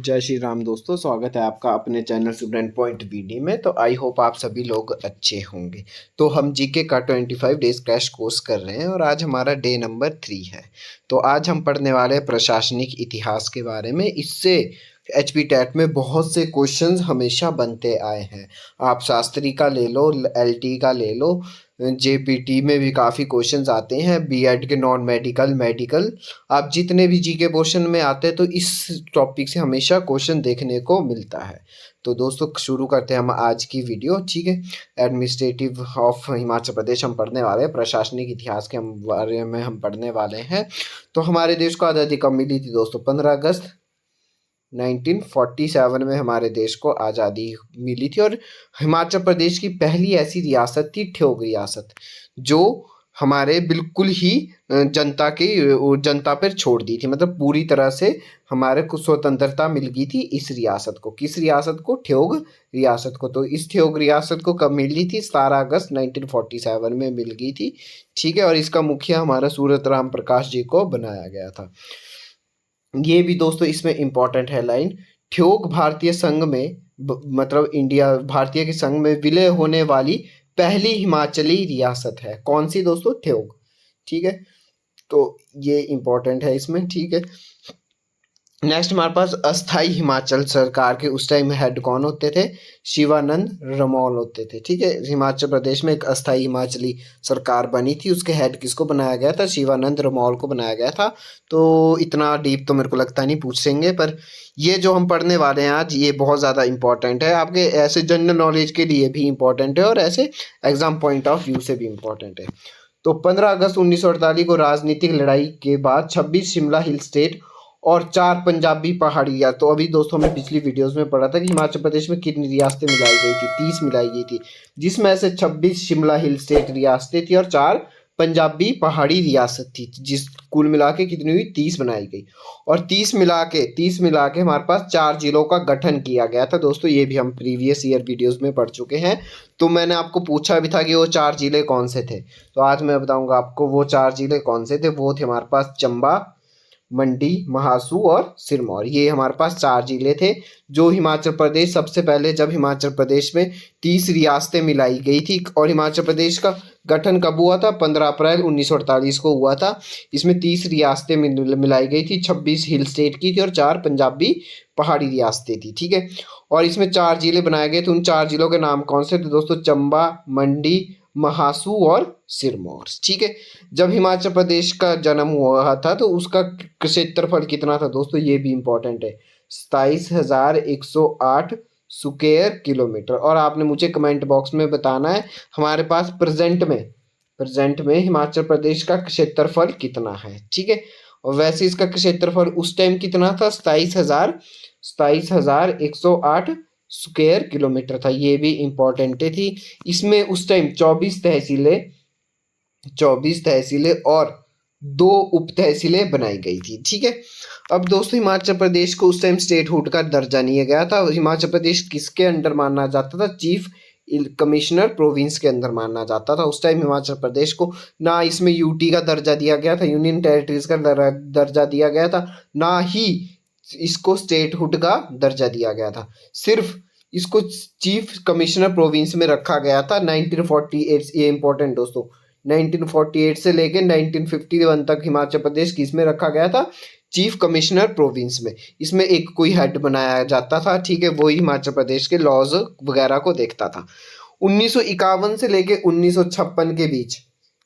जय श्री राम दोस्तों, स्वागत है आपका अपने चैनल स्टूडेंट पॉइंट वीडी में। तो आई होप आप सभी लोग अच्छे होंगे। तो हम जीके का 25 डेज क्रैश कोर्स कर रहे हैं और आज हमारा डे नंबर 3 है। तो आज हम पढ़ने वाले हैं प्रशासनिक इतिहास के बारे में। इससे एचपी टेट में बहुत से क्वेश्चंस हमेशा बनते आए हैं। आप शास्त्री का ले लो, एलटी का ले लो, जेपीटी में भी काफ़ी क्वेश्चंस आते हैं, बीएड के नॉन मेडिकल, मेडिकल, आप जितने भी जीके पोर्शन में आते हैं तो इस टॉपिक से हमेशा क्वेश्चन देखने को मिलता है। तो दोस्तों शुरू करते हैं हम आज की वीडियो। ठीक है, एडमिनिस्ट्रेटिव ऑफ हिमाचल प्रदेश हम पढ़ने वाले हैं, प्रशासनिक इतिहास के बारे में हम पढ़ने वाले हैं। तो हमारे देश को आज़ादी कब मिली थी दोस्तों? 15 अगस्त 1947 में हमारे देश को आज़ादी मिली थी। और हिमाचल प्रदेश की पहली ऐसी रियासत थी ठियोग रियासत, जो हमारे बिल्कुल ही जनता पर छोड़ दी थी, मतलब पूरी तरह से हमारे को स्वतंत्रता मिल गई थी इस रियासत को। किस रियासत को? ठियोग रियासत को। तो इस ठियोग रियासत को कब मिली थी? 17 अगस्त 1947 में मिल गई थी। ठीक है, और इसका मुखिया हमारा सूरत राम प्रकाश जी को बनाया गया था। ये भी दोस्तों इसमें इम्पॉर्टेंट है लाइन, ठियोग भारतीय संघ में मतलब इंडिया भारतीय के संघ में विलय होने वाली पहली हिमाचली रियासत है। कौन सी दोस्तों? ठियोग। ठीक है, तो ये इम्पोर्टेंट है इसमें। ठीक है, नेक्स्ट हमारे पास अस्थाई हिमाचल सरकार के उस टाइम हेड कौन होते थे? शिवानंद रमौल होते थे। ठीक है, हिमाचल प्रदेश में एक अस्थाई हिमाचली सरकार बनी थी, उसके हेड किसको बनाया गया था? शिवानंद रमौल को बनाया गया था। तो इतना डीप तो मेरे को लगता नहीं पूछेंगे, पर ये जो हम पढ़ने वाले हैं आज, ये बहुत ज़्यादा इंपॉर्टेंट है, आपके ऐसे जनरल नॉलेज के लिए भी इम्पोर्टेंट है और ऐसे एग्जाम पॉइंट ऑफ व्यू से भी इम्पोर्टेंट है। तो 15 अगस्त 1948 को राजनीतिक लड़ाई के बाद 26 शिमला हिल स्टेट और 4 पंजाबी पहाड़ी रियासत। तो अभी दोस्तों हमने पिछली वीडियोस में पढ़ा था कि हिमाचल प्रदेश में कितनी रियासतें मिलाई गई थी? 30 मिलाई गई थी, जिसमें से 26 शिमला हिल स्टेट रियासतें थी और 4 पंजाबी पहाड़ी रियासत थी, जिस कुल मिला के कितनी हुई? 30 बनाई गई। और 30 मिला के हमारे पास 4 जिलों का गठन किया गया था। दोस्तों ये भी हम प्रीवियस ईयर वीडियोस में पढ़ चुके हैं। तो मैंने आपको पूछा भी था कि वो 4 जिले कौन से थे, तो आज मैं बताऊंगा आपको वो 4 जिले कौन से थे। वो थे हमारे पास चंबा, मंडी, महासू और सिरमौर। ये हमारे पास 4 जिले थे जो हिमाचल प्रदेश, सबसे पहले जब हिमाचल प्रदेश में 30 रियासतें मिलाई गई थी। और हिमाचल प्रदेश का गठन कब हुआ था? 15 अप्रैल 1948 को हुआ था। इसमें 30 रियासतें मिलाई गई थी, 26 हिल स्टेट की थी और 4 पंजाबी पहाड़ी रियासतें थी। ठीक है, और इसमें 4 जिले बनाए गए थे। उन 4 जिलों के नाम कौन से थे दोस्तों? चंबा, मंडी, महासू और सिरमौर। ठीक है, जब हिमाचल प्रदेश का जन्म हुआ था तो उसका क्षेत्रफल कितना था दोस्तों? ये भी इंपॉर्टेंट है, 27,108 स्क्वायर किलोमीटर। और आपने मुझे कमेंट बॉक्स में बताना है हमारे पास प्रेजेंट में हिमाचल प्रदेश का क्षेत्रफल कितना है। ठीक है, और वैसे इसका क्षेत्रफल उस टाइम कितना था? 27,108 स्क्वायर किलोमीटर था। ये भी इम्पोर्टेंट थी। इसमें उस टाइम 24 तहसीलें और 2 उप तहसीलें बनाई गई थी। ठीक है, अब दोस्तों हिमाचल प्रदेश को उस टाइम स्टेटहुड का दर्जा दिया गया था। हिमाचल प्रदेश किसके अंडर माना जाता था? चीफ कमिश्नर प्रोविंस के अंदर माना जाता था उस टाइम हिमाचल प्रदेश को। ना इसमें यूटी का दर्जा दिया गया था, यूनियन टेरिटरीज का दर्जा दिया गया था, ना ही इसको स्टेटहुड का दर्जा दिया गया था। सिर्फ इसको चीफ कमिश्नर प्रोविंस में रखा गया था 1948। ये इंपॉर्टेंट दोस्तों, 1948 से लेकर 1951 तक हिमाचल प्रदेश किस में रखा गया था? चीफ कमिश्नर प्रोविंस में। इसमें एक कोई हेड बनाया जाता था। ठीक है, वही हिमाचल प्रदेश के लॉज वगैरह को देखता था। 1951 से लेकर 1956 के बीच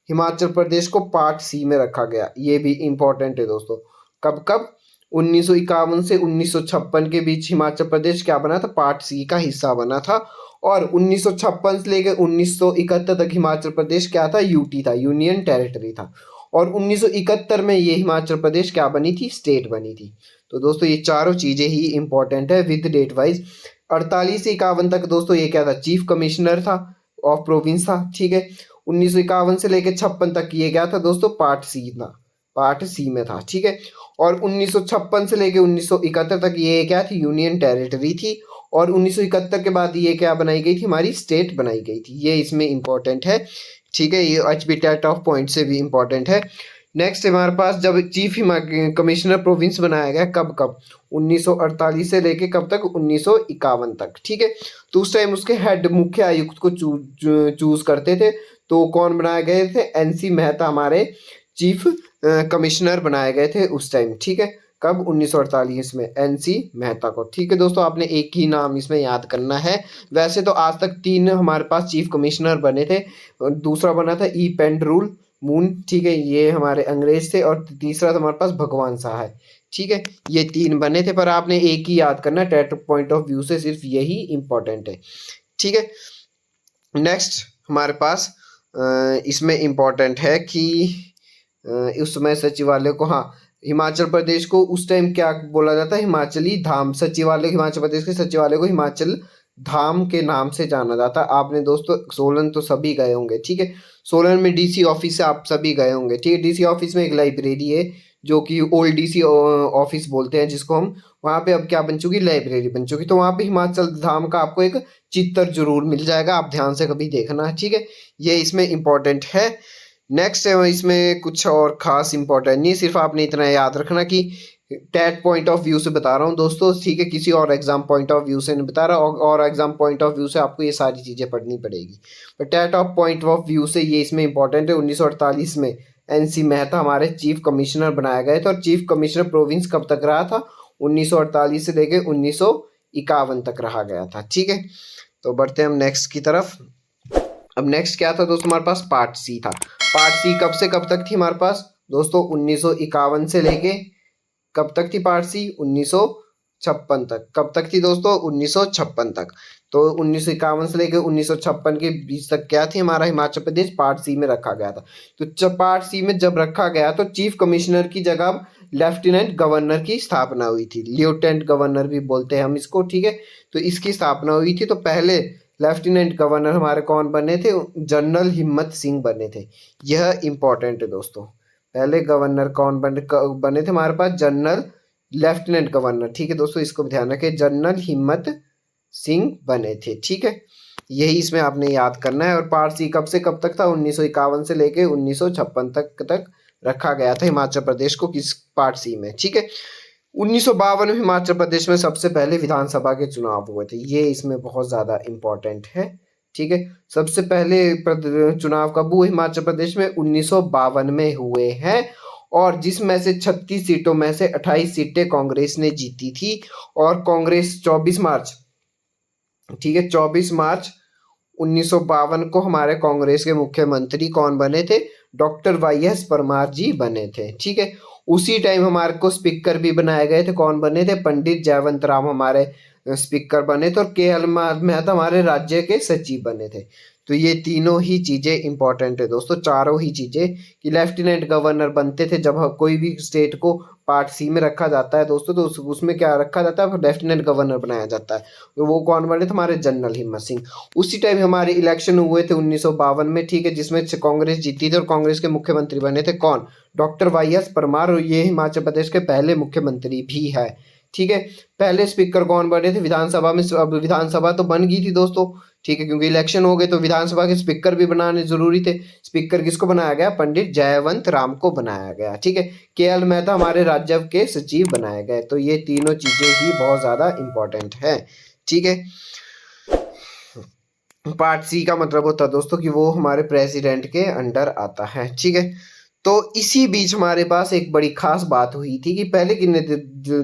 हिमाचल प्रदेश को पार्ट सी में रखा गया। ये भी इंपॉर्टेंट है दोस्तों। कब कब? 1951 से 1956 के बीच हिमाचल प्रदेश क्या बना था? पार्ट सी का हिस्सा बना था। और 1956 से लेकर 1971 तक हिमाचल प्रदेश क्या था? यूटी था, यूनियन टेरिटरी था। और 1971 में ये हिमाचल प्रदेश क्या बनी थी? स्टेट बनी थी। तो दोस्तों ये चारों चीजें ही इंपॉर्टेंट है विद डेट वाइज। 48 से 51 तक दोस्तों ये क्या था? चीफ कमिश्नर था ऑफ प्रोविंस था। ठीक है, 1951 से लेकर 56 तक ये क्या था दोस्तों? पार्ट सी था, पार्ट सी में था। ठीक है, और 1956 से लेकर 1971 तक ये क्या थी? यूनियन टेरिटरी थी। और 1971 के बाद ये क्या बनाई गई थी? हमारी स्टेट बनाई गई थी। ये इसमें इंपॉर्टेंट है। ठीक है, ये एचपी टेट ऑफ पॉइंट से भी इंपॉर्टेंट है। नेक्स्ट हमारे पास जब चीफ कमिश्नर प्रोविंस बनाया गया, कब कब 1948 से लेके कब तक 1951 तक, ठीक है। तो उस टाइम उसके हेड मुख्य आयुक्त को चूज करते थे, तो कौन बनाए गए थे, एनसी मेहता हमारे चीफ कमिश्नर बनाए गए थे उस टाइम, ठीक है। कब 1948 में एनसी मेहता को, ठीक है दोस्तों। आपने एक ही नाम इसमें याद करना है। वैसे तो आज तक 3 हमारे पास चीफ कमिश्नर बने थे, दूसरा बना था ई पेंड्रूल मून, ठीक है, ये हमारे अंग्रेज थे, और तीसरा था हमारे पास भगवान शाह है, ठीक है। ये 3 बने थे, पर आपने एक ही याद करना, टेट पॉइंट ऑफ व्यू से सिर्फ यही इंपॉर्टेंट है, ठीक है। नेक्स्ट हमारे पास इसमें इम्पोर्टेंट है कि उस समय सचिवालय को, हाँ, हिमाचल प्रदेश को उस टाइम क्या बोला जाता है, हिमाचली धाम सचिवालय, हिमाचल प्रदेश के सचिवालय को हिमाचल धाम के नाम से जाना जाता है। आपने दोस्तों सोलन तो सभी गए होंगे, ठीक है। सोलन में डीसी ऑफिस से आप सभी गए होंगे, ठीक है। डीसी ऑफिस में एक लाइब्रेरी है, जो कि ओल्ड डीसी ऑफिस बोलते हैं जिसको हम, वहाँ पे अब क्या बन चुकी, लाइब्रेरी बन चुकी। तो वहाँ पे हिमाचल धाम का आपको एक चित्र जरूर मिल जाएगा, आप ध्यान से कभी देखना, ठीक है। ये इसमें इम्पोर्टेंट है। नेक्स्ट है इसमें कुछ और खास इंपॉर्टेंट नहीं, सिर्फ आपने इतना याद रखना कि टैट पॉइंट ऑफ व्यू से बता रहा हूँ दोस्तों, ठीक है, किसी और एग्जाम पॉइंट ऑफ व्यू से नहीं बता रहा, और एग्जाम पॉइंट ऑफ व्यू से आपको ये सारी चीज़ें पढ़नी पड़ेगी, पर that of point of view से ये इसमें इंपॉर्टेंट है। 1948 में एनसी मेहता हमारे चीफ कमिश्नर बनाए गए थे, और चीफ कमिश्नर प्रोविंस कब तक रहा था, 1948 से लेके 1951 तक रहा गया था, ठीक है। तो बढ़ते हैं हम नेक्स्ट की तरफ। अब नेक्स्ट क्या था दोस्तों, हमारे पास पार्ट सी था। पार्ट सी कब से कब तक थी हमारे पास दोस्तों, 1951 से लेके कब तक थी पार्ट सी, 1956 तक। कब तक थी दोस्तों, 1956 तक। तो 1951 से लेकर 1956 के बीच तक क्या थी, हमारा हिमाचल प्रदेश पार्ट सी में रखा गया था। तो जब पार्ट सी में जब रखा गया तो चीफ कमिश्नर की जगह लेफ्टिनेंट गवर्नर की स्थापना हुई थी, लेफ्टिनेंट गवर्नर भी बोलते हैं हम इसको, ठीक है। तो इसकी स्थापना हुई थी। तो पहले लेफ्टिनेंट गवर्नर हमारे कौन बने थे, जनरल हिम्मत सिंह बने थे। यह इंपॉर्टेंट है दोस्तों, पहले गवर्नर कौन बने थे हमारे पास, जनरल लेफ्टिनेंट गवर्नर, ठीक है दोस्तों, इसको ध्यान रखें, जनरल हिम्मत सिंह बने थे, ठीक है। यही इसमें आपने याद करना है। और पार्ट सी कब से कब तक था, 1951 से लेके 1956 तक रखा गया था हिमाचल प्रदेश को, किस पार्ट सी में, ठीक है। 1952 में हिमाचल प्रदेश में सबसे पहले विधानसभा के चुनाव हुए थे, ये इसमें बहुत ज़्यादा इम्पोर्टेंट है, ठीक है। सबसे पहले चुनाव कब हुए हिमाचल प्रदेश में, 1952 में हुए हैं, और जिसमें से 36 सीटों में से 28 सीटें कांग्रेस ने जीती थी। और कांग्रेस 24 मार्च, ठीक है, 24 मार्च 1952 को हमारे कांग्रेस के मुख्यमंत्री कौन बने थे, डॉक्टर वाई.एस. परमार जी बने थे, ठीक है। उसी टाइम हमारे को स्पीकर भी बनाए गए थे, कौन बने थे, पंडित जयवंत राम हमारे स्पीकर बने थे, और के.एल. मेहता हमारे राज्य के सचिव बने थे। तो ये तीनों ही चीज़ें इंपॉर्टेंट है दोस्तों, चारों ही चीज़ें, कि लेफ्टिनेंट गवर्नर बनते थे जब कोई भी स्टेट को पार्ट सी में रखा जाता है दोस्तों, तो उसमें क्या रखा जाता है, लेफ्टिनेंट गवर्नर बनाया जाता है। तो वो कौन बने थे, हमारे जनरल हिम्मत सिंह। उसी टाइम हमारे इलेक्शन हुए थे 1952 में, ठीक है, जिसमें कांग्रेस जीती थी, और कांग्रेस के मुख्यमंत्री बने थे कौन, डॉक्टर वाई.एस. परमार, और ये हिमाचल प्रदेश के पहले मुख्यमंत्री भी है, ठीक है। पहले स्पीकर कौन बने थे विधानसभा में, अब विधानसभा तो बन गई थी दोस्तों, ठीक है, क्योंकि इलेक्शन हो गए तो विधानसभा के स्पीकर भी बनाने जरूरी थे। स्पीकर किसको बनाया गया, पंडित जयवंत राम को बनाया गया, ठीक है। के.एल. मेहता हमारे राज्य के सचिव बनाए गए। तो ये तीनों चीजें ही बहुत ज्यादा इंपॉर्टेंट है, ठीक है। पार्ट सी का मतलब होता है दोस्तों कि वो हमारे प्रेसिडेंट के अंडर आता है, ठीक है। तो इसी बीच हमारे पास एक बड़ी खास बात हुई थी कि पहले कितने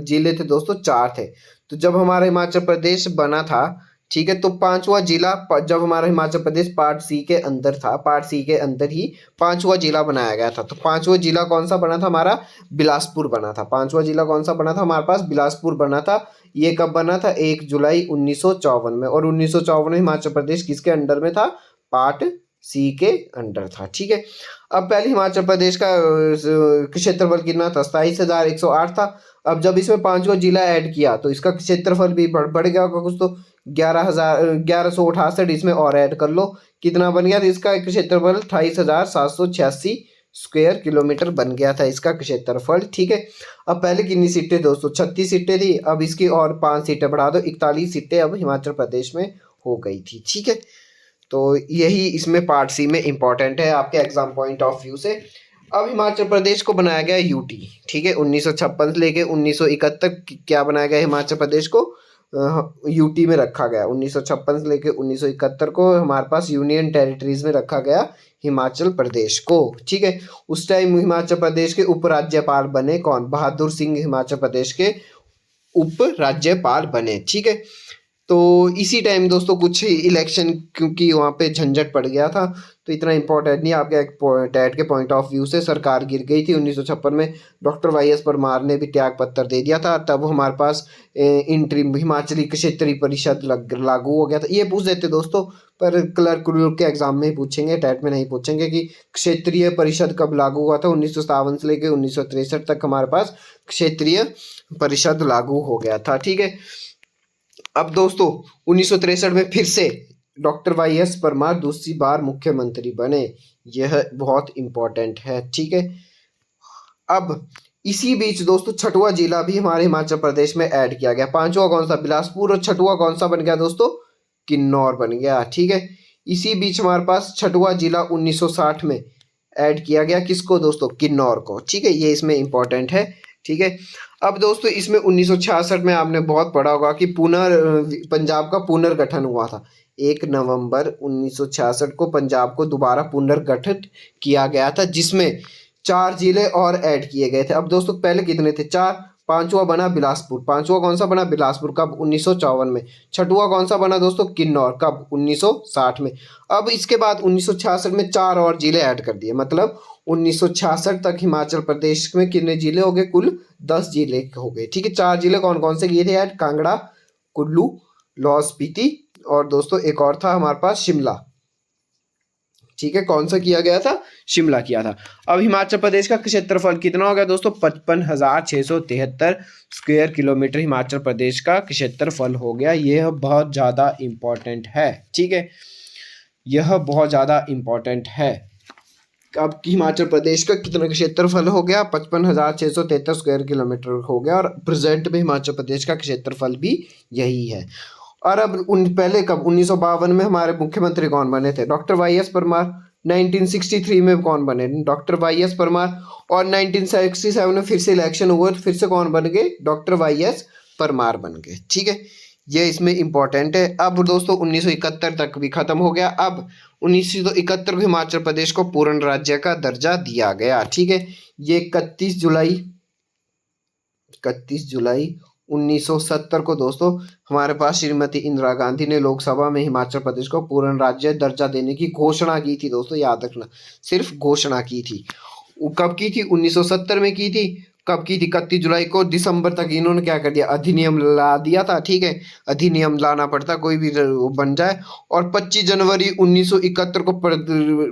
जिले थे दोस्तों, 4 थे। तो जब हमारा हिमाचल प्रदेश बना था, ठीक है, तो 5वां जिला, जब हमारा हिमाचल प्रदेश पार्ट सी के अंदर था, पार्ट सी के अंदर ही 5वां जिला बनाया गया था। तो 5वां जिला कौन सा बना था हमारा, बिलासपुर बना था। 5वां जिला कौन सा बना था हमारे पास, बिलासपुर बना था। ये कब बना था, 1 जुलाई 1954 में। और 1954 में हिमाचल प्रदेश किसके अंडर में था, पार्ट सी के अंडर था, ठीक है। अब पहले हिमाचल प्रदेश का क्षेत्रफल कितना था, 27,108 था। अब जब इसमें 5वां जिला ऐड किया तो इसका क्षेत्रफल भी बढ़ गया होगा कुछ, तो 11,1168 इसमें और ऐड कर लो, कितना बन गया था इसका क्षेत्रफल, 28,786 स्क्वायर किलोमीटर बन गया था इसका क्षेत्रफल, ठीक है। अब पहले कितनी सीटें दोस्तों, 36 सीटें थी, अब इसकी और 5 सीटें बढ़ा दो, 41 सीटें अब हिमाचल प्रदेश में हो गई थी, ठीक है। तो यही इसमें पार्ट सी में इंपॉर्टेंट है आपके एग्जाम पॉइंट ऑफ व्यू से। अब हिमाचल प्रदेश को बनाया गया यूटी, ठीक है। 1956 से लेके 1971 क्या बनाया गया हिमाचल प्रदेश को, यूटी में रखा गया। 1956 से लेके 1971 को हमारे पास यूनियन टेरिटरीज में रखा गया हिमाचल प्रदेश को, ठीक है। उस टाइम हिमाचल प्रदेश के उपराज्यपाल बने कौन, बहादुर सिंह हिमाचल प्रदेश के उपराज्यपाल बने, ठीक है। तो इसी टाइम दोस्तों कुछ इलेक्शन, क्योंकि वहाँ पे झंझट पड़ गया था, तो इतना इम्पोर्टेंट नहीं, आपके टैट के पॉइंट ऑफ व्यू से सरकार गिर गई थी 1956 में। डॉक्टर वाई एस परमार ने भी त्याग पत्र दे दिया था, तब हमारे पास इंटरिम हिमाचली क्षेत्रीय परिषद लागू हो गया था। ये पूछ देते दोस्तों, पर क्लर्क के एग्जाम में ही पूछेंगे, टैट में नहीं पूछेंगे कि क्षेत्रीय परिषद कब लागू हुआ था। 1957 से लेकर 1963 तक हमारे पास क्षेत्रीय परिषद लागू हो गया था, ठीक है। अब दोस्तों 1963 में फिर से डॉक्टर वाई एस परमार दूसरी बार मुख्यमंत्री बने, यह बहुत इंपॉर्टेंट है, ठीक है। अब इसी बीच दोस्तों छठवां जिला भी हमारे हिमाचल प्रदेश में ऐड किया गया। पांचवा कौन सा, बिलासपुर, और छठवां कौन सा बन गया दोस्तों, किन्नौर बन गया, ठीक है। इसी बीच हमारे पास छठवां जिला 1960 में ऐड किया गया, किसको दोस्तों, किन्नौर को, ठीक है। ये इसमें इंपॉर्टेंट है, ठीक है। अब दोस्तों इसमें 1966 में आपने बहुत पढ़ा होगा कि पंजाब का पुनर्गठन हुआ था। 1 नवंबर 1966 को पंजाब को दोबारा पुनर्गठित किया गया था, जिसमें 4 जिले और ऐड किए गए थे। अब दोस्तों पहले कितने थे, 4, पांचवा बना बिलासपुर। पांचवा कौन सा बना, बिलासपुर, कब, 1954 में। छठवां कौन सा बना दोस्तों, किन्नौर, कब, 1960 में। अब इसके बाद 1966 में 4 और जिले ऐड कर दिए, मतलब 1966 तक हिमाचल प्रदेश में कितने जिले हो गए, कुल 10 जिले हो गए, ठीक है। 4 जिले कौन कौन से किए थे ऐड, कांगड़ा, कुल्लू, लाहौल स्पीति, और दोस्तों एक और था हमारे पास शिमला, ठीक है। कौन सा किया गया था, शिमला किया था। अब हिमाचल प्रदेश का क्षेत्रफल कितना हो गया दोस्तों, 55,673 स्क्वायर किलोमीटर हिमाचल प्रदेश का क्षेत्रफल हो गया। यह बहुत ज़्यादा इम्पोर्टेंट है, ठीक है, यह बहुत ज़्यादा इम्पोर्टेंट है। अब हिमाचल प्रदेश का कितना क्षेत्रफल हो गया, 55,673 स्क्वायर किलोमीटर हो गया, और प्रेजेंट में हिमाचल प्रदेश का क्षेत्रफल भी यही है। और अब पहले कब, 1952 में हमारे मुख्यमंत्री कौन बने थे, डॉक्टर वाई एस परमार। 1963 में कौन बने, डॉक्टर वाई एस परमार। और 1967 में फिर से इलेक्शन हुआ, तो फिर से कौन बन गए, डॉक्टर वाई एस परमार बन गए, ठीक है। ये इसमें इंपॉर्टेंट है। अब दोस्तों 1971 तक भी खत्म हो गया। अब 1971 में हिमाचल प्रदेश को पूर्ण राज्य का दर्जा दिया गया, ठीक है। ये 31 जुलाई 1970 को दोस्तों हमारे पास श्रीमती इंदिरा गांधी ने लोकसभा में हिमाचल प्रदेश को पूर्ण राज्य दर्जा देने की घोषणा की थी दोस्तों, याद रखना, सिर्फ घोषणा की थी। वो कब की थी, 1970 में की थी। कब की थी, 31 जुलाई को। दिसंबर तक इन्होंने क्या कर दिया, अधिनियम ला दिया था, ठीक है। अधिनियम लाना पड़ता, कोई भी बन जाए। और 25 जनवरी 1971 को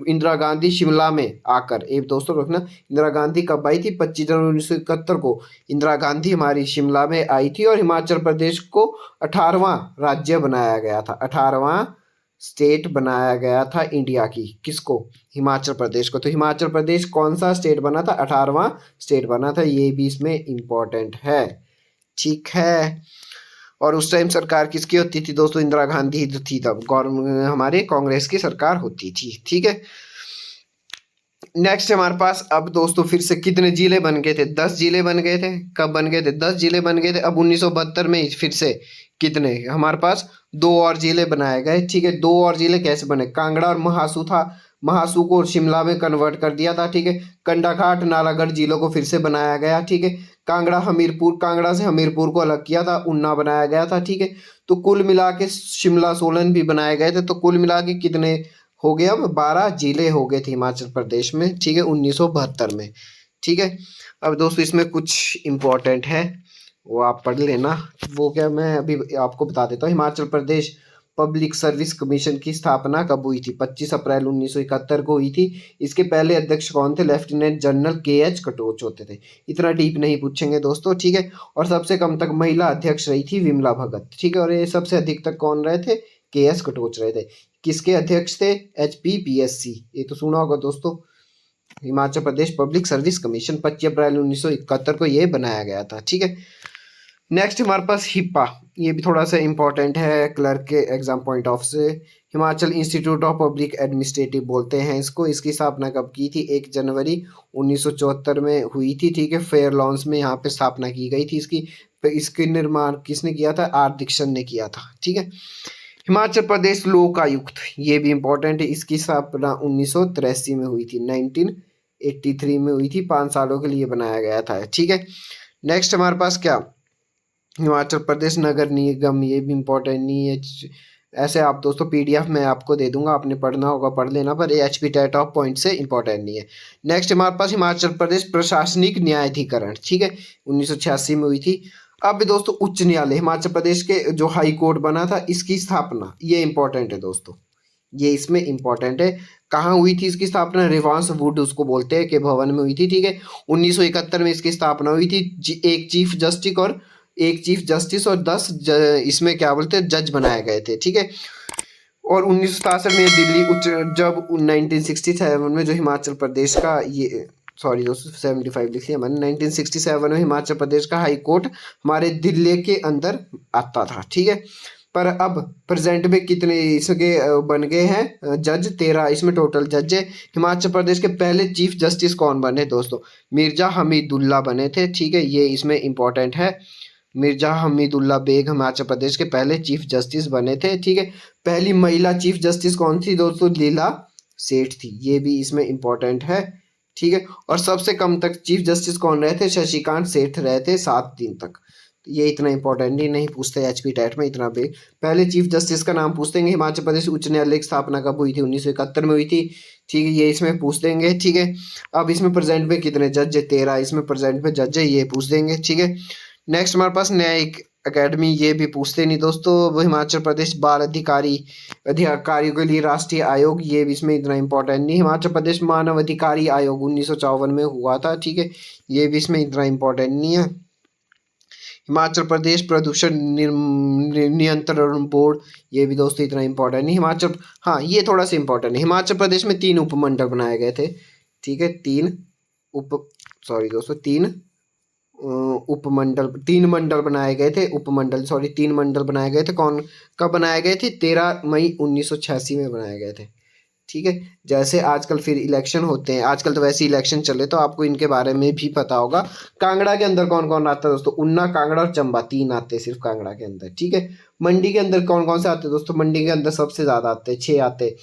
इंदिरा गांधी शिमला में आकर, एक दोस्तों रखना, इंदिरा गांधी कब आई थी, 25 जनवरी 1971 को इंदिरा गांधी हमारी शिमला में आई थी, और हिमाचल प्रदेश को 18वां राज्य बनाया गया था, 18वां स्टेट बनाया गया था इंडिया की, किसको, हिमाचल प्रदेश को। तो हिमाचल प्रदेश कौन सा स्टेट बना था, 18वां स्टेट बना था, ये भी इसमें इंपॉर्टेंट है, ठीक है। और उस टाइम सरकार किसकी होती थी दोस्तों, इंदिरा गांधी थी तब, हमारे कांग्रेस की सरकार होती थी, ठीक है। नेक्स्ट हमारे पास अब दोस्तों फिर से कितने जिले बन गए थे, 10 जिले बन गए थे। कब बन गए थे, 10 जिले बन गए थे। अब 1972 में फिर से कितने हमारे पास 2 और जिले बनाए गए, ठीक है। 2 और जिले कैसे बने, कांगड़ा और महासू था, महासू को शिमला में कन्वर्ट कर दिया था, ठीक है। कंडाघाट, नालागढ़ जिलों को फिर से बनाया गया, ठीक है। कांगड़ा, हमीरपुर, कांगड़ा से हमीरपुर को अलग किया था, ऊना बनाया गया था, ठीक है। तो कुल मिला के शिमला, सोलन भी बनाए गए थे। तो कुल मिला के कितने हो गए, अब 12 जिले हो गए थे हिमाचल प्रदेश में, ठीक है, 1972 में, ठीक है। अब दोस्तों इसमें कुछ इम्पोर्टेंट है, वो आप पढ़ लेना। वो क्या, मैं अभी आपको बता देता हूँ। Himachal Pradesh public service commission की स्थापना कब हुई थी, 25 अप्रैल 1971 को हुई थी। इसके पहले अध्यक्ष कौन थे, लेफ्टिनेंट जनरल के.एच. कटोच होते थे। इतना डीप नहीं पूछेंगे दोस्तों, ठीक है। और सबसे कम तक महिला अध्यक्ष रही थी विमला भगत, ठीक है। और ये सबसे अधिक तक कौन रहे थे, के.एस. कटोच रहे थे। किसके अध्यक्ष थे, HPPSC, ये तो सुना होगा दोस्तों। Himachal Pradesh public service commission 25 अप्रैल 1971 को ये बनाया गया था, ठीक है। नेक्स्ट हमारे पास हिप्पा, ये भी थोड़ा सा इंपॉर्टेंट है क्लर्क के एग्जाम पॉइंट ऑफ से। Himachal institute of public administrative बोलते हैं इसको। इसकी स्थापना कब की थी? 1 जनवरी 1974 में हुई थी, ठीक है। फेयर लॉन्स में यहाँ पे स्थापना की गई थी इसकी। तो इसके निर्माण किसने किया था? आर दीक्षण ने किया था, ठीक है। हिमाचल प्रदेश लोक आयुक्त, ये भी इंपॉर्टेंट है। इसकी स्थापना 1983 में हुई थी, 1983 में हुई थी। 5 सालों के लिए बनाया गया था, ठीक है। नेक्स्ट हमारे पास क्या, हिमाचल प्रदेश नगर निगम, ये भी इम्पोर्टेंट नहीं है। ऐसे आप दोस्तों पीडीएफ मैं आपको दे दूंगा, आपने पढ़ना होगा पढ़ लेना, पर एचपी टेट ऑफ पॉइंट से इंपॉर्टेंट नहीं है। नेक्स्ट हमारे पास हिमाचल प्रदेश प्रशासनिक न्यायाधिकरण, ठीक है, 1986 में हुई थी। अब दोस्तों उच्च न्यायालय, हिमाचल प्रदेश के जो हाई कोर्ट बना था, इसकी स्थापना, ये इंपॉर्टेंट है दोस्तों, ये इसमें इंपॉर्टेंट है। कहाँ हुई थी इसकी स्थापना? रिवांस वुड उसको बोलते हैं, के भवन में हुई थी, ठीक है। 1971 में इसकी स्थापना हुई थी। एक चीफ जस्टिस और 10 इसमें क्या बोलते हैं, जज बनाए गए थे, ठीक है। और 1967 में दिल्ली उच्च, जब 1967 में जो हिमाचल प्रदेश का ये, सॉरी दोस्तों 75 लिख लिया मैंने, 1967 में हिमाचल प्रदेश का हाई कोर्ट हमारे दिल्ली के अंदर आता था, ठीक है। पर अब प्रेजेंट में कितने इसके बन गए हैं जज? 13 इसमें टोटल जज है। हिमाचल प्रदेश के पहले चीफ जस्टिस कौन बने दोस्तों? मिर्जा हमीदुल्ला बने थे, ठीक है, ये इसमें इंपॉर्टेंट है। मिर्जा हमीदुल्ला बेग हिमाचल प्रदेश के पहले चीफ जस्टिस बने थे, ठीक है। पहली महिला चीफ जस्टिस कौन थी दोस्तों? लीला सेठ थी, ये भी इसमें इंपॉर्टेंट है, ठीक है। और सबसे कम तक चीफ जस्टिस कौन रहे थे? शशिकांत सेठ रहे थे, 7 दिन तक। ये इतना इंपॉर्टेंट नहीं पूछते एचपी टेट में इतना बेग। पहले चीफ जस्टिस का नाम पूछ देंगे। हिमाचल प्रदेश उच्च न्यायालय की स्थापना कब हुई थी? 1971 में हुई थी, ठीक है, ये इसमें पूछ देंगे, ठीक है। अब इसमें प्रेजेंट में कितने जज है? 13 इसमें प्रेजेंट में जज है, ये पूछ देंगे, ठीक है। नेक्स्ट हमारे पास न्यायिक अकेडमी, ये भी पूछते नहीं दोस्तों। वो हिमाचल प्रदेश बाल अधिकारियों के लिए राष्ट्रीय आयोग, ये भी इसमें इतना इंपॉर्टेंट नहीं। हिमाचल प्रदेश मानव अधिकारी आयोग 1954 में हुआ था, ठीक है, ये भी इसमें इतना इंपॉर्टेंट नहीं है। हिमाचल प्रदेश प्रदूषण नियंत्रण बोर्ड, ये भी दोस्तों इतना इंपॉर्टेंट नहीं। हिमाचल, हाँ ये थोड़ा सा इंपॉर्टेंट है। हिमाचल प्रदेश में 3 उपमंडल बनाए गए थे, ठीक है, उपमंडल, 3 मंडल बनाए गए थे, उपमंडल सॉरी 3 मंडल बनाए गए थे। कौन कब बनाए गए थे? 13 मई 1986 में बनाए गए थे, ठीक है। जैसे आजकल फिर इलेक्शन होते हैं, आजकल तो वैसे इलेक्शन चले, तो आपको इनके बारे में भी पता होगा। कांगड़ा के अंदर कौन कौन आता है दोस्तों? ऊना, कांगड़ा और चंबा, 3 आते हैं सिर्फ कांगड़ा के अंदर, ठीक है। मंडी के अंदर कौन कौन से आते हैं दोस्तों? मंडी के अंदर सबसे ज्यादा आते हैं, 6 आते हैं।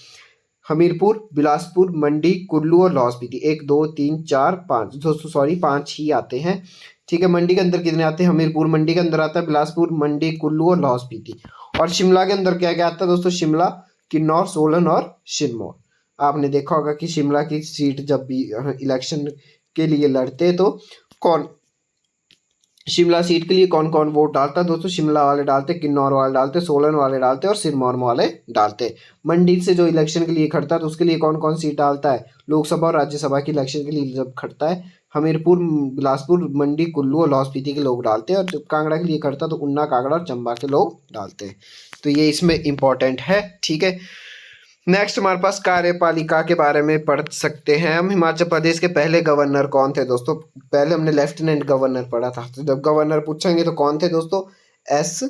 हमीरपुर, बिलासपुर, मंडी, कुल्लू और लाहौल स्पीति। 1 2 3 4 5 दोस्तों, सॉरी 5 ही आते हैं, ठीक है। मंडी के अंदर कितने आते हैं? हमीरपुर मंडी के अंदर आता है, बिलासपुर, मंडी, कुल्लू और लाहौल स्पीति। और शिमला के अंदर क्या क्या आता है दोस्तों? शिमला, किन्नौर, सोलन और सिरमौर। आपने देखा होगा कि शिमला की सीट जब भी इलेक्शन के लिए लड़ते तो कौन, शिमला सीट के लिए कौन कौन वोट डालता है दोस्तों? शिमला वाले डालते, किन्नौर वाले डालते, सोलन वाले डालते और सिरमौर वाले डालते। मंडी से जो इलेक्शन के लिए खड़ता है तो उसके लिए कौन कौन सीट डालता है? लोकसभा और राज्यसभा की इलेक्शन के लिए जब खड़ता है, हमीरपुर, बिलासपुर, मंडी, कुल्लू और लाहौल स्पीति के लोग डालते हैं। और जब कांगड़ा के लिए खड़ता है तो ऊना, कांगड़ा और चंबा के लोग डालते हैं। तो ये इसमें इंपॉर्टेंट है, ठीक है। नेक्स्ट हमारे पास कार्यपालिका के बारे में पढ़ सकते हैं हम। हिमाचल प्रदेश के पहले गवर्नर कौन थे दोस्तों? पहले हमने लेफ्टिनेंट गवर्नर पढ़ा था, तो जब गवर्नर पूछेंगे तो कौन थे दोस्तों? एस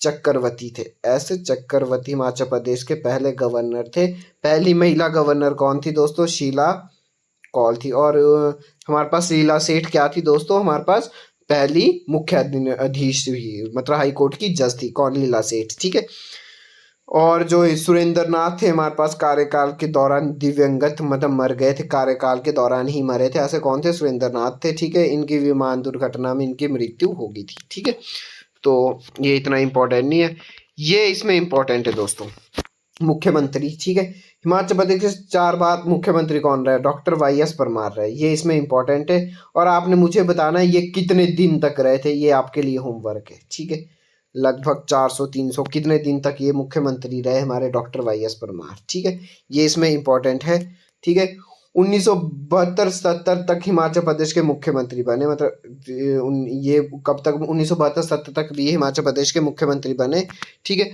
चक्रवर्ती थे। एस चक्रवर्ती हिमाचल प्रदेश के पहले गवर्नर थे। पहली महिला गवर्नर कौन थी दोस्तों? शीला कौल थी। और हमारे पास लीला सेठ क्या थी दोस्तों? हमारे पास पहली मुख्य अधीश हुई, मतलब हाई कोर्ट की जज थी। कौन? लीला सेठ, ठीक है। और जो सुरेंद्र नाथ थे हमारे पास कार्यकाल के दौरान दिव्यंगत, मतलब मर गए थे, कार्यकाल के दौरान ही मरे थे। ऐसे कौन थे? सुरेंद्र नाथ थे, ठीक है। इनकी विमान दुर्घटना में इनकी मृत्यु हो गई थी, ठीक है। तो ये इतना इंपॉर्टेंट नहीं है, ये इसमें इंपॉर्टेंट है दोस्तों। मुख्यमंत्री, ठीक है, हिमाचल प्रदेश के 4 बार मुख्यमंत्री कौन रहा है? डॉक्टर वाई.एस. परमार रहे, ये इसमें इंपॉर्टेंट है। और आपने मुझे बताना है ये कितने दिन तक रहे थे, ये आपके लिए होमवर्क है, ठीक है। लगभग 400-300 कितने दिन तक ये मुख्यमंत्री रहे हमारे डॉक्टर वाई.एस. परमार, ठीक है, ये इसमें इंपॉर्टेंट है, ठीक है। 1972-73 तक हिमाचल प्रदेश के मुख्यमंत्री बने, मतलब ये कब तक? 1972-73 तक भी ये हिमाचल प्रदेश के मुख्यमंत्री बने, ठीक है।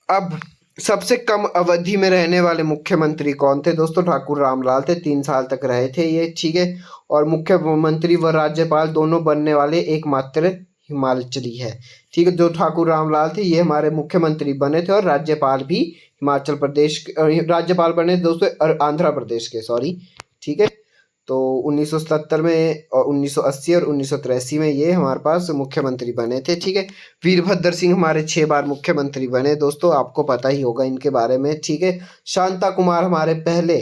अब सबसे कम अवधि में रहने वाले मुख्यमंत्री कौन थे दोस्तों? ठाकुर रामलाल थे, 3 साल तक रहे थे ये, ठीक है। और मुख्यमंत्री व राज्यपाल दोनों बनने वाले एकमात्र हिमाचली है। ठीक है, जो ठाकुर रामलाल थे ये हमारे मुख्यमंत्री बने थे और राज्यपाल भी हिमाचल प्रदेश राज्यपाल बने थे दोस्तों आंध्र प्रदेश के, सॉरी। ठीक है, तो 1977 में और 1980 और 1983 में ये हमारे पास मुख्यमंत्री बने थे। ठीक है, वीरभद्र सिंह हमारे 6 बार मुख्यमंत्री बने दोस्तों, आपको पता ही होगा इनके बारे में। ठीक है, शांता कुमार हमारे पहले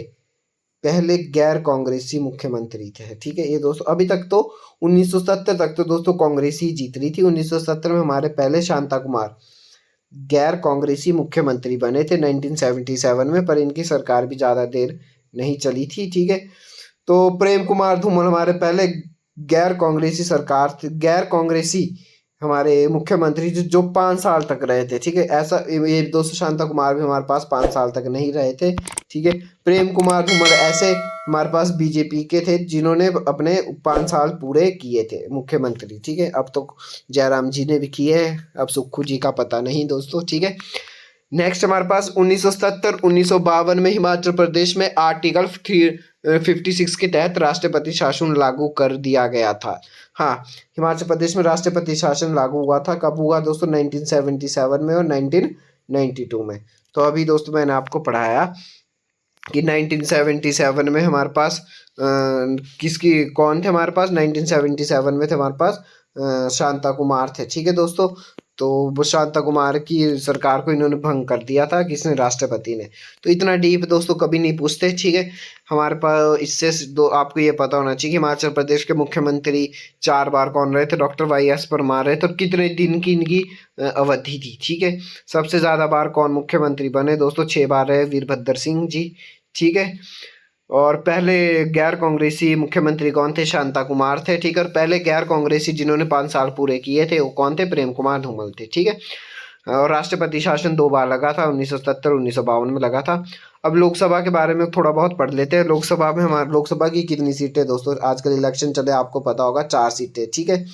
पहले गैर कांग्रेसी मुख्यमंत्री थे। ठीक है, ये दोस्तों अभी तक तो 1970 तक तो दोस्तों कांग्रेस ही जीत रही थी। 1970 में हमारे पहले शांता कुमार गैर कांग्रेसी मुख्यमंत्री बने थे 1977 में, पर इनकी सरकार भी ज़्यादा देर नहीं चली थी। ठीक है, तो प्रेम कुमार धूमल हमारे पहले गैर कांग्रेसी सरकार थे, गैर कांग्रेसी हमारे मुख्यमंत्री जो 5 साल तक रहे थे। ठीक है, ऐसा ये दोस्तों शांता कुमार भी हमारे पास 5 साल तक नहीं रहे थे। ठीक है, प्रेम कुमार धूमल ऐसे हमारे पास बीजेपी के थे जिन्होंने अपने 5 साल पूरे किए थे मुख्यमंत्री। ठीक है, अब तो जयराम जी ने भी किए हैं, अब सुक्खू जी का पता नहीं दोस्तों। ठीक है, नेक्स्ट हमारे पास 1970 1952 में हिमाचल प्रदेश में आर्टिकल 56 के तहत राष्ट्रपति शासन लागू कर दिया गया था। हाँ, हिमाचल प्रदेश में राष्ट्रपति शासन लागू हुआ था, कब हुआ दोस्तों? 1977 में और 1992 में। तो अभी दोस्तों मैंने आपको पढ़ाया कि 1977 में हमारे पास किसकी कौन थे हमारे पास? 1977 में थे हमारे पास शांता कुमार थे। ठीक है दोस्तों, तो वो शांता कुमार की सरकार को इन्होंने भंग कर दिया था, किसने? राष्ट्रपति ने। तो इतना डीप दोस्तों कभी नहीं पूछते। ठीक है, हमारे पास इससे दो आपको ये पता होना चाहिए कि हिमाचल प्रदेश के मुख्यमंत्री 4 बार कौन रहे थे? डॉक्टर YS परमार रहे थे। और कितने दिन की इनकी अवधि थी? ठीक है, सबसे ज़्यादा बार कौन मुख्यमंत्री बने दोस्तों? 6 बार रहे वीरभद्र सिंह जी। ठीक है, और पहले गैर कांग्रेसी मुख्यमंत्री कौन थे? शांता कुमार थे। ठीक है, और पहले गैर कांग्रेसी जिन्होंने 5 साल पूरे किए थे वो कौन थे? प्रेम कुमार धूमल थे। ठीक है, और राष्ट्रपति शासन 2 बार लगा था, 1970 1952 में लगा था। अब लोकसभा के बारे में थोड़ा बहुत पढ़ लेते हैं। लोकसभा में हमारे लोकसभा की कितनी सीटें दोस्तों? आजकल इलेक्शन चले, आपको पता होगा, 4 सीटें। ठीक है,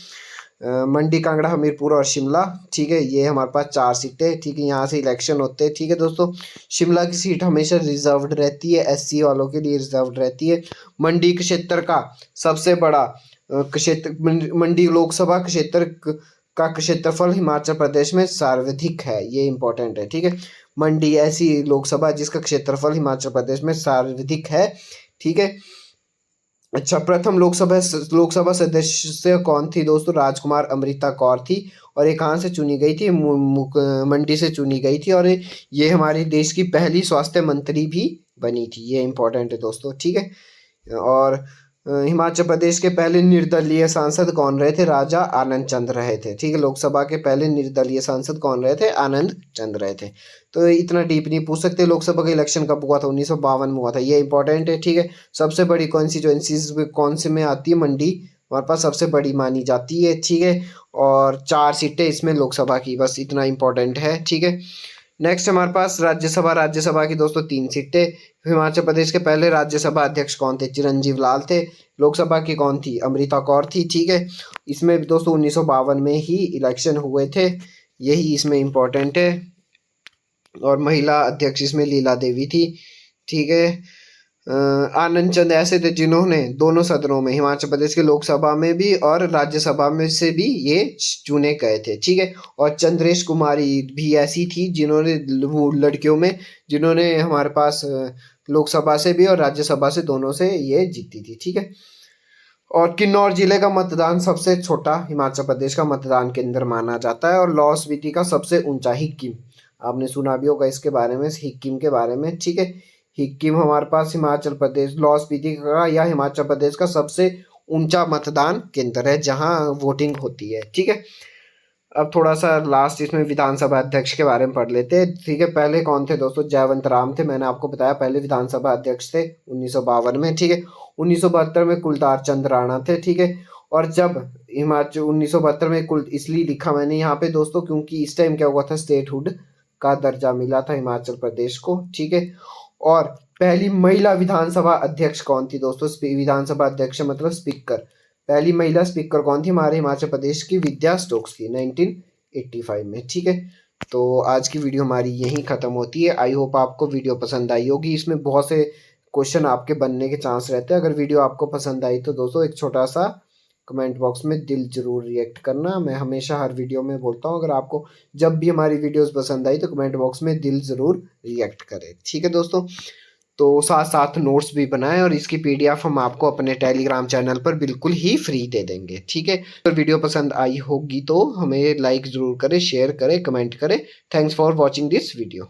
मंडी, कांगड़ा, हमीरपुर और शिमला। ठीक है, ये हमारे पास 4 सीटें। ठीक है, यहाँ से इलेक्शन होते हैं। ठीक है दोस्तों, शिमला की सीट हमेशा रिजर्व्ड रहती है, SC वालों के लिए रिजर्व्ड रहती है। मंडी क्षेत्र का सबसे बड़ा क्षेत्र, मंडी लोकसभा क्षेत्र का क्षेत्रफल हिमाचल प्रदेश में सर्वाधिक है, ये इंपॉर्टेंट है। ठीक है, मंडी ऐसी लोकसभा जिसका क्षेत्रफल हिमाचल प्रदेश में सर्वाधिक है। ठीक है, अच्छा, प्रथम लोकसभा सदस्य कौन थी दोस्तों? राजकुमार अमृता कौर थी, और ये कहाँ से चुनी गई थी? मंडी से चुनी गई थी, और ये हमारे देश की पहली स्वास्थ्य मंत्री भी बनी थी, ये इंपॉर्टेंट है दोस्तों। ठीक है, और हिमाचल प्रदेश के पहले निर्दलीय सांसद कौन रहे थे? राजा आनंद चंद रहे थे। ठीक है, लोकसभा के पहले निर्दलीय सांसद कौन रहे थे? आनंद चंद रहे थे। तो इतना डीप नहीं पूछ सकते। लोकसभा का इलेक्शन कब हुआ था? 1952 में हुआ था, ये इंपॉर्टेंट है। ठीक है, सबसे बड़ी कॉन्स्टिट्यूएंसीज कौन से में आती है? मंडी हमारे पास सबसे बड़ी मानी जाती है। ठीक है, और 4 सीटें इसमें लोकसभा की, बस इतना इंपॉर्टेंट है। ठीक है, नेक्स्ट हमारे पास राज्यसभा की दोस्तों 3 सीटें। हिमाचल प्रदेश के पहले राज्यसभा अध्यक्ष कौन थे? चिरंजीव लाल थे। लोकसभा की कौन थी? अमृता कौर थी। ठीक है, इसमें दोस्तों 1952 में ही इलेक्शन हुए थे, यही इसमें इम्पोर्टेंट है। और महिला अध्यक्ष इसमें लीला देवी थी। ठीक है, आनंद चंद ऐसे थे जिन्होंने दोनों सदनों में, हिमाचल प्रदेश के लोकसभा में भी और राज्यसभा में से भी ये चुने गए थे। ठीक है, और चंद्रेश कुमारी भी ऐसी थी जिन्होंने, वो लड़कियों में जिन्होंने हमारे पास लोकसभा से भी और राज्यसभा से दोनों से ये जीती थी। ठीक है, और किन्नौर जिले का मतदान सबसे छोटा हिमाचल प्रदेश का मतदान केंद्र माना जाता है, और लाहौल स्पीति का सबसे ऊंचा हिक्किम, आपने सुना भी होगा इसके बारे में, हिक्किम के बारे में। ठीक है, हिक्किम हमारे पास हिमाचल प्रदेश, लाहौल स्पीति का या हिमाचल प्रदेश का सबसे ऊंचा मतदान केंद्र है जहां वोटिंग होती है। ठीक है, अब थोड़ा सा लास्ट इसमें विधानसभा अध्यक्ष के बारे में पढ़ लेते हैं। ठीक है, पहले कौन थे दोस्तों? जयवंत राम थे, मैंने आपको बताया पहले विधानसभा अध्यक्ष थे 1952 में। ठीक है, 1972 में कुलतार चंद राणा थे। ठीक है, और जब हिमाचल 1972 में कुल, इसलिए लिखा मैंने यहाँ पे दोस्तों क्योंकि इस टाइम क्या हुआ था, स्टेटहुड का दर्जा मिला था हिमाचल प्रदेश को। ठीक है, और पहली महिला विधानसभा अध्यक्ष कौन थी दोस्तों? विधानसभा अध्यक्ष मतलब स्पीकर, पहली महिला स्पीकर कौन थी? हमारे हिमाचल प्रदेश की विद्या स्टोक्स थी 1985 में। ठीक है, तो आज की वीडियो हमारी यहीं ख़त्म होती है। आई होप आपको वीडियो पसंद आई होगी, इसमें बहुत से क्वेश्चन आपके बनने के चांस रहते हैं। अगर वीडियो आपको पसंद आई तो दोस्तों एक छोटा सा कमेंट बॉक्स में दिल ज़रूर रिएक्ट करना। मैं हमेशा हर वीडियो में बोलता हूँ, अगर आपको जब भी हमारी वीडियोज़ पसंद आई तो कमेंट बॉक्स में दिल ज़रूर रिएक्ट करें। ठीक है दोस्तों, तो साथ साथ नोट्स भी बनाएं और इसकी पीडीएफ हम आपको अपने टेलीग्राम चैनल पर बिल्कुल ही फ्री दे देंगे। ठीक है, अगर वीडियो पसंद आई होगी तो हमें लाइक ज़रूर करें, शेयर करें, कमेंट करें। Thanks for watching this video.